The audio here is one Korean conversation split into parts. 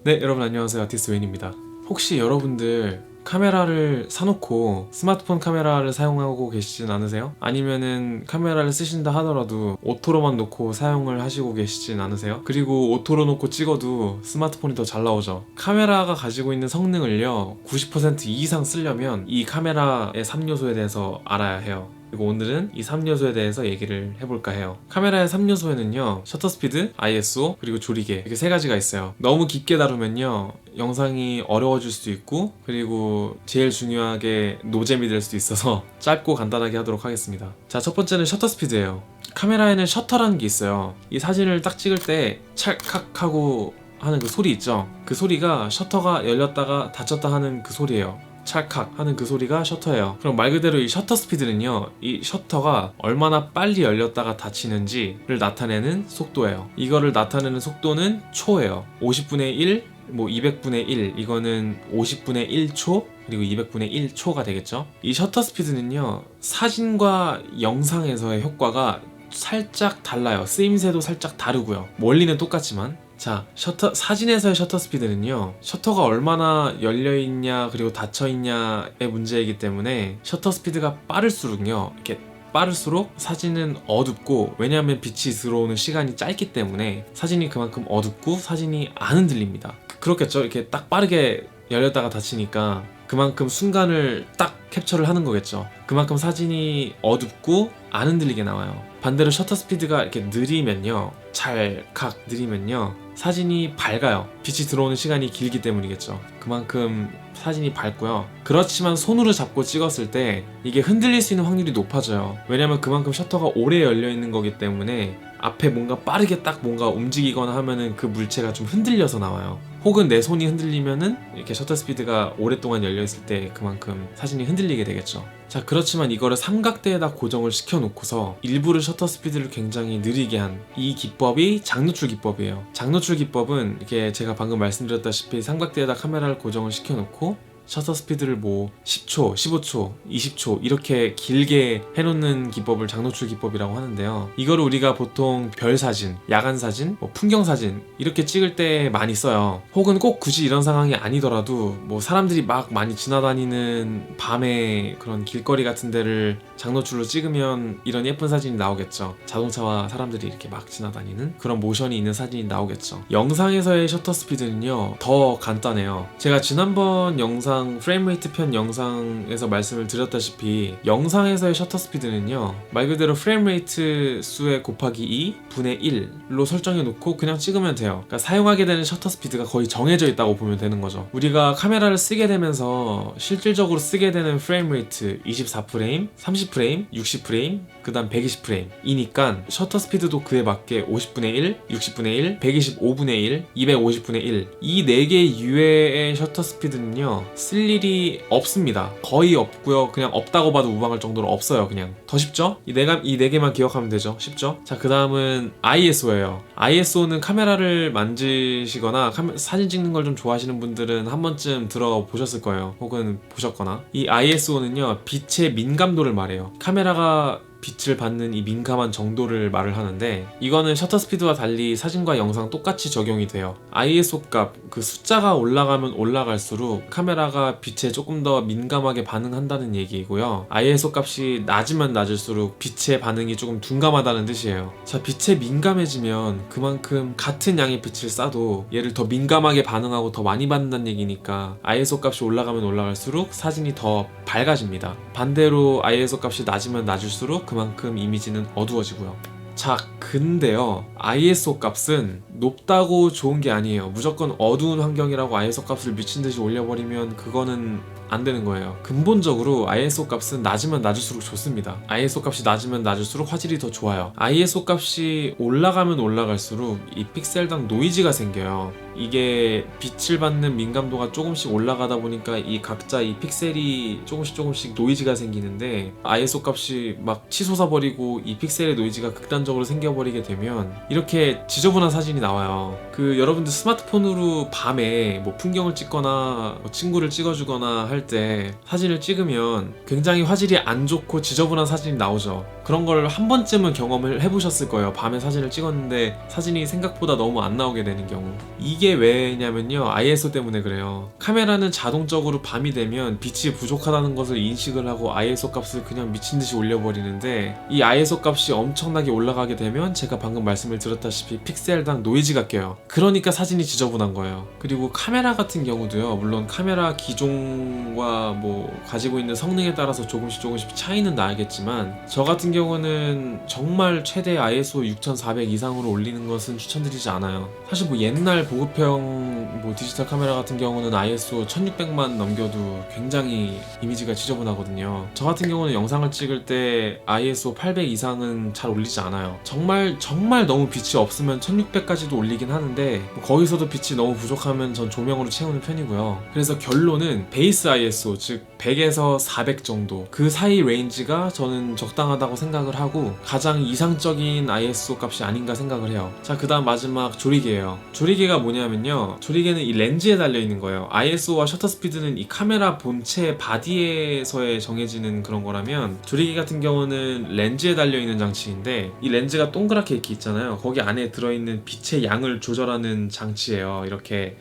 네, 여러분 안녕하세요. 아티스트 웬입니다. 혹시 여러분들 카메라를 사놓고 스마트폰 카메라를 사용하고 계시진 않으세요? 아니면은 카메라를 쓰신다 하더라도 오토로만 놓고 사용을 하시고 계시진 않으세요? 그리고 오토로 놓고 찍어도 스마트폰이 더 잘 나오죠. 카메라가 가지고 있는 성능을요 90% 이상 쓰려면 이 카메라의 3요소에 대해서 알아야 해요. 그리고 오늘은 이 3요소에 대해서 얘기를 해볼까 해요. 카메라의 3요소에는요 셔터 스피드, ISO, 그리고 조리개 이렇게 세 가지가 있어요. 너무 깊게 다루면요 영상이 어려워질 수도 있고, 그리고 제일 중요하게 노잼이 될 수도 있어서 짧고 간단하게 하도록 하겠습니다. 자, 첫 번째는 셔터 스피드예요. 카메라에는 셔터라는 게 있어요. 이 사진을 딱 찍을 때 찰칵 하고 하는 그 소리 있죠? 그 소리가 셔터가 열렸다가 닫혔다 하는 그 소리예요. 찰칵 하는 그 소리가 셔터예요. 그럼 말 그대로 이 셔터 스피드는요 이 셔터가 얼마나 빨리 열렸다가 닫히는지를 나타내는 속도예요. 이거를 나타내는 속도는 초예요. 50분의 1, 200분의 1, 이거는 50분의 1초, 그리고 200분의 1초가 되겠죠. 이 셔터 스피드는요 사진과 영상에서의 효과가 살짝 달라요. 쓰임새도 살짝 다르고요. 원리는 똑같지만. 자, 사진에서의 셔터 스피드는요 셔터가 얼마나 열려있냐 그리고 닫혀있냐의 문제이기 때문에 셔터 스피드가 빠를수록요 이렇게 빠를수록 사진은 어둡고, 왜냐하면 빛이 들어오는 시간이 짧기 때문에 사진이 그만큼 어둡고 사진이 안 흔들립니다. 그렇겠죠. 이렇게 딱 빠르게 열렸다가 닫히니까 그만큼 순간을 딱 캡처를 하는 거겠죠. 그만큼 사진이 어둡고 안 흔들리게 나와요. 반대로 셔터 스피드가 이렇게 느리면요, 찰칵 느리면요 사진이 밝아요. 빛이 들어오는 시간이 길기 때문이겠죠. 그만큼 사진이 밝고요. 그렇지만 손으로 잡고 찍었을 때 이게 흔들릴 수 있는 확률이 높아져요. 왜냐면 그만큼 셔터가 오래 열려 있는 거기 때문에 앞에 뭔가 빠르게 딱 뭔가 움직이거나 하면은 그 물체가 좀 흔들려서 나와요. 혹은 내 손이 흔들리면은 이렇게 셔터 스피드가 오랫동안 열려 있을 때 그만큼 사진이 흔들리게 되겠죠. 자, 그렇지만 이거를 삼각대에다 고정을 시켜 놓고서 일부러 셔터 스피드를 굉장히 느리게 한 이 기법이 장노출 기법이에요. 장노출 기법은 이렇게 제가 방금 말씀드렸다시피 삼각대에다 카메라를 고정을 시켜 놓고 셔터 스피드를 10초, 15초, 20초 이렇게 길게 해놓는 기법을 장노출 기법이라고 하는데요. 이거를 우리가 보통 별 사진, 야간 사진, 풍경 사진 이렇게 찍을 때 많이 써요. 혹은 꼭 굳이 이런 상황이 아니더라도 사람들이 막 많이 지나다니는 밤에 그런 길거리 같은 데를 장노출로 찍으면 이런 예쁜 사진이 나오겠죠. 자동차와 사람들이 이렇게 막 지나다니는 그런 모션이 있는 사진이 나오겠죠. 영상에서의 셔터 스피드는요 더 간단해요. 제가 지난번 영상 프레임레이트 편 영상에서 말씀을 드렸다시피 영상에서의 셔터 스피드는요 말 그대로 프레임레이트 수의 곱하기 2 분의 1로 설정해 놓고 그냥 찍으면 돼요. 그러니까 사용하게 되는 셔터 스피드가 거의 정해져 있다고 보면 되는 거죠. 우리가 카메라를 쓰게 되면서 실질적으로 쓰게 되는 프레임레이트 24프레임, 30프레임, 60프레임, 그 다음 120프레임 이니까 셔터 스피드도 그에 맞게 50분의 1, 60분의 1, 125분의 1, 250분의 1 이 4개 이외의 셔터 스피드는요 쓸 일이 없습니다. 거의 없고요. 그냥 없다고 봐도 무방할 정도로 없어요. 그냥 더 쉽죠? 이 네 개만 기억하면 되죠. 쉽죠? 자, 그 다음은 ISO예요. ISO는 카메라를 만지시거나 사진 찍는 걸 좀 좋아하시는 분들은 한 번쯤 들어보셨을 거예요. 혹은 보셨거나. 이 ISO는요 빛의 민감도를 말해요. 카메라가 빛을 받는 이 민감한 정도를 말을 하는데, 이거는 셔터 스피드와 달리 사진과 영상 똑같이 적용이 돼요. ISO 값, 그 숫자가 올라가면 올라갈수록 카메라가 빛에 조금 더 민감하게 반응한다는 얘기이고요. ISO 값이 낮으면 낮을수록 빛의 반응이 조금 둔감하다는 뜻이에요. 자, 빛에 민감해지면 그만큼 같은 양의 빛을 쏴도 얘를 더 민감하게 반응하고 더 많이 받는다는 얘기니까 ISO 값이 올라가면 올라갈수록 사진이 더 밝아집니다. 반대로 ISO 값이 낮으면 낮을수록 그만큼 이미지는 어두워지고요. 자, 근데요 ISO 값은 높다고 좋은 게 아니에요. 무조건 어두운 환경이라고 ISO 값을 미친듯이 올려버리면 그거는 안 되는 거예요. 근본적으로 ISO 값은 낮으면 낮을수록 좋습니다. ISO 값이 낮으면 낮을수록 화질이 더 좋아요. ISO 값이 올라가면 올라갈수록 이 픽셀당 노이즈가 생겨요. 이게 빛을 받는 민감도가 조금씩 올라가다 보니까 이 각자 이 픽셀이 조금씩 노이즈가 생기는데, ISO 값이 막 치솟아 버리고 이 픽셀의 노이즈가 극단적으로 생겨버리게 되면 이렇게 지저분한 사진이 나와요. 여러분들 스마트폰으로 밤에 풍경을 찍거나 친구를 찍어주거나 할 촬영할 때 사진을 찍으면 굉장히 화질이 안 좋고 지저분한 사진이 나오죠. 그런 걸 한 번쯤은 경험을 해보셨을 거예요. 밤에 사진을 찍었는데 사진이 생각보다 너무 안 나오게 되는 경우. 이게 왜냐면요, ISO 때문에 그래요. 카메라는 자동적으로 밤이 되면 빛이 부족하다는 것을 인식을 하고 ISO 값을 그냥 미친듯이 올려버리는데, 이 ISO 값이 엄청나게 올라가게 되면 제가 방금 말씀을 드렸다시피 픽셀당 노이즈가 껴요. 그러니까 사진이 지저분한 거예요. 그리고 카메라 같은 경우도요, 물론 카메라 기종과 뭐 가지고 있는 성능에 따라서 조금씩 차이는 나겠지만, 저 같은 경우는 정말 최대 ISO 6400 이상으로 올리는 것은 추천드리지 않아요. 사실 뭐 옛날 보급형 뭐 디지털 카메라 같은 경우는 ISO 1600만 넘겨도 굉장히 이미지가 지저분하거든요. 저 같은 경우는 영상을 찍을 때 ISO 800 이상은 잘 올리지 않아요. 정말 너무 빛이 없으면 1600까지도 올리긴 하는데, 뭐 거기서도 빛이 너무 부족하면 전 조명으로 채우는 편이고요. 그래서 결론은 베이스 ISO, 즉 100에서 400 정도, 그 사이 레인지가 저는 적당하다고 생각을 하고 가장 이상적인 ISO 값이 아닌가 생각을 해요. 자, 그 다음 마지막 조리개예요. 조리개가 뭐냐면요, 조리개는 이 렌즈에 달려있는 거예요. ISO와 셔터 스피드는 이 카메라 본체 바디에서의 정해지는 그런 거라면, 조리개 같은 경우는 렌즈에 달려있는 장치인데, 이 렌즈가 동그랗게 이렇게 있잖아요. 거기 안에 들어있는 빛의 양을 조절하는 장치예요. 이렇게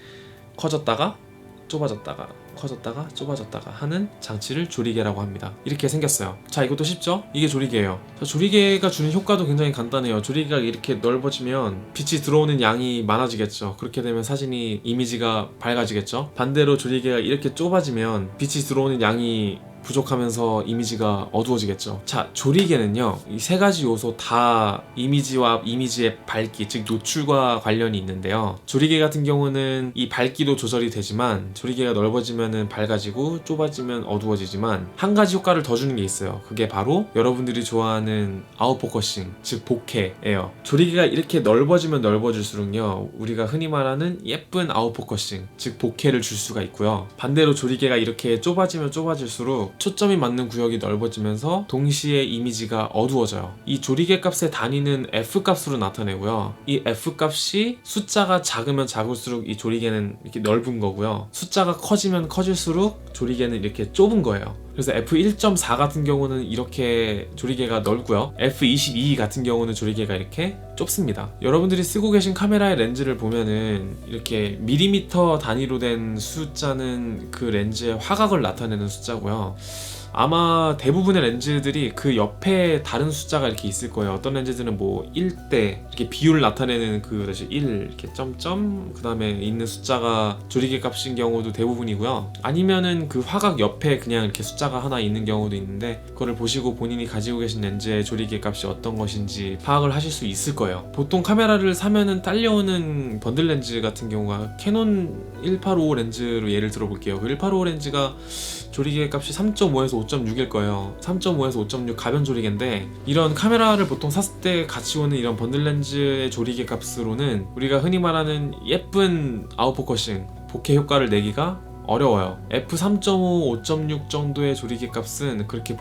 커졌다가 좁아졌다가 커졌다가 좁아졌다가 하는 장치를 조리개라고 합니다. 이렇게 생겼어요. 자, 이것도 쉽죠? 이게 조리개예요. 자, 조리개가 주는 효과도 굉장히 간단해요. 조리개가 이렇게 넓어지면 빛이 들어오는 양이 많아지겠죠. 그렇게 되면 사진이 이미지가 밝아지겠죠. 반대로 조리개가 이렇게 좁아지면 빛이 들어오는 양이 부족하면서 이미지가 어두워지겠죠. 자, 조리개는요, 이 세 가지 요소 다 이미지와 이미지의 밝기, 즉 노출과 관련이 있는데요. 조리개 같은 경우는 이 밝기도 조절이 되지만, 조리개가 넓어지면은 밝아지고 좁아지면 어두워지지만, 한 가지 효과를 더 주는 게 있어요. 그게 바로 여러분들이 좋아하는 아웃포커싱, 즉 보케예요. 조리개가 이렇게 넓어지면 넓어질수록요, 우리가 흔히 말하는 예쁜 아웃포커싱, 즉 보케를 줄 수가 있고요. 반대로 조리개가 이렇게 좁아지면 좁아질수록 초점이 맞는 구역이 넓어지면서 동시에 이미지가 어두워져요. 이 조리개 값의 단위는 F값으로 나타내고요. 이 F값이 숫자가 작으면 작을수록 이 조리개는 이렇게 넓은 거고요. 숫자가 커지면 커질수록 조리개는 이렇게 좁은 거예요. 그래서 F1.4 같은 경우는 이렇게 조리개가 넓고요. F22 같은 경우는 조리개가 이렇게 좁습니다. 여러분들이 쓰고 계신 카메라의 렌즈를 보면은 이렇게 밀리미터 단위로 된 숫자는 그 렌즈의 화각을 나타내는 숫자고요. 아마 대부분의 렌즈들이 그 옆에 다른 숫자가 이렇게 있을 거예요. 어떤 렌즈들은 뭐 1대 이렇게 비율을 나타내는 그 다시 1 이렇게 점점 그 다음에 있는 숫자가 조리개 값인 경우도 대부분이고요. 아니면은 그 화각 옆에 그냥 이렇게 숫자가 하나 있는 경우도 있는데, 그거를 보시고 본인이 가지고 계신 렌즈의 조리개 값이 어떤 것인지 파악을 하실 수 있을 거예요. 보통 카메라를 사면은 딸려오는 번들 렌즈 같은 경우가 캐논 185 렌즈로 예를 들어볼게요. 그 185 렌즈가 조리개 값이 3.5에서 5.6일 거예요. 3.5에서 5.6 가변 조리개인데, 이런 카메라를 보통 샀을 때 같이 오는 이런 번들 렌즈의 조리개 값으로는 우리가 흔히 말하는 예쁜 아웃포커싱, 보케 효과를 내기가 어려워요. F3.5, 5.6 정도의 조리개 값은 그렇게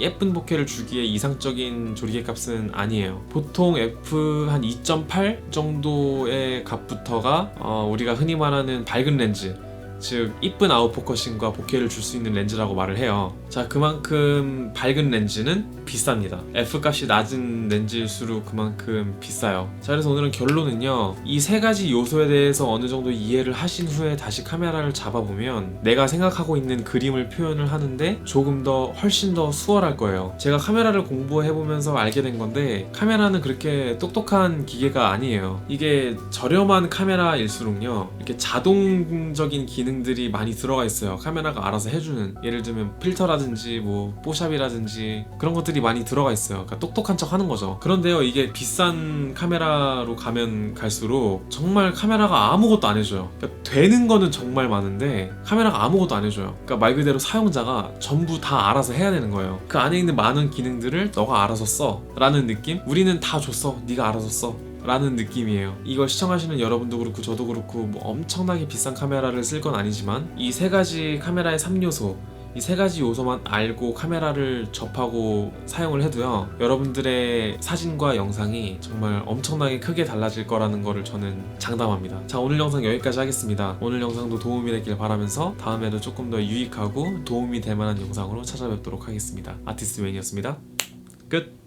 예쁜 보케를 주기에 이상적인 조리개 값은 아니에요. 보통 F 한 2.8 정도의 값부터가 우리가 흔히 말하는 밝은 렌즈, 즉 이쁜 아웃포커싱과 보케를 줄 수 있는 렌즈라고 말을 해요. 자, 그만큼 밝은 렌즈는 비쌉니다. F값이 낮은 렌즈일수록 그만큼 비싸요. 자, 그래서 오늘은 결론은요, 이 세 가지 요소에 대해서 어느 정도 이해를 하신 후에 다시 카메라를 잡아보면 내가 생각하고 있는 그림을 표현을 하는데 조금 더 훨씬 더 수월할 거예요. 제가 카메라를 공부해보면서 알게 된 건데, 카메라는 그렇게 똑똑한 기계가 아니에요. 이게 저렴한 카메라일수록요, 이렇게 자동적인 기능들이 많이 들어가 있어요. 카메라가 알아서 해주는, 예를 들면 필터라든지 뭐 뽀샵이라든지 그런 것들이 많이 들어가 있어요. 그러니까 똑똑한 척 하는 거죠. 그런데요, 이게 비싼 카메라로 가면 갈수록 정말 카메라가 아무것도 안 해줘요. 그러니까 되는 거는 정말 많은데 카메라가 아무것도 안 해줘요. 그러니까 말 그대로 사용자가 전부 다 알아서 해야 되는 거예요. 그 안에 있는 많은 기능들을 너가 알아서 써 라는 느낌? 우리는 다 줬어, 네가 알아서 써 라는 느낌이에요. 이걸 시청하시는 여러분도 그렇고 저도 그렇고 뭐 엄청나게 비싼 카메라를 쓸 건 아니지만, 이 세 가지 카메라의 3요소, 이 세 가지 요소만 알고 카메라를 접하고 사용을 해도요, 여러분들의 사진과 영상이 정말 엄청나게 크게 달라질 거라는 거를 저는 장담합니다. 자, 오늘 영상 여기까지 하겠습니다. 오늘 영상도 도움이 됐길 바라면서 다음에도 조금 더 유익하고 도움이 될 만한 영상으로 찾아뵙도록 하겠습니다. 아티스트 웨인이었습니다. 끝!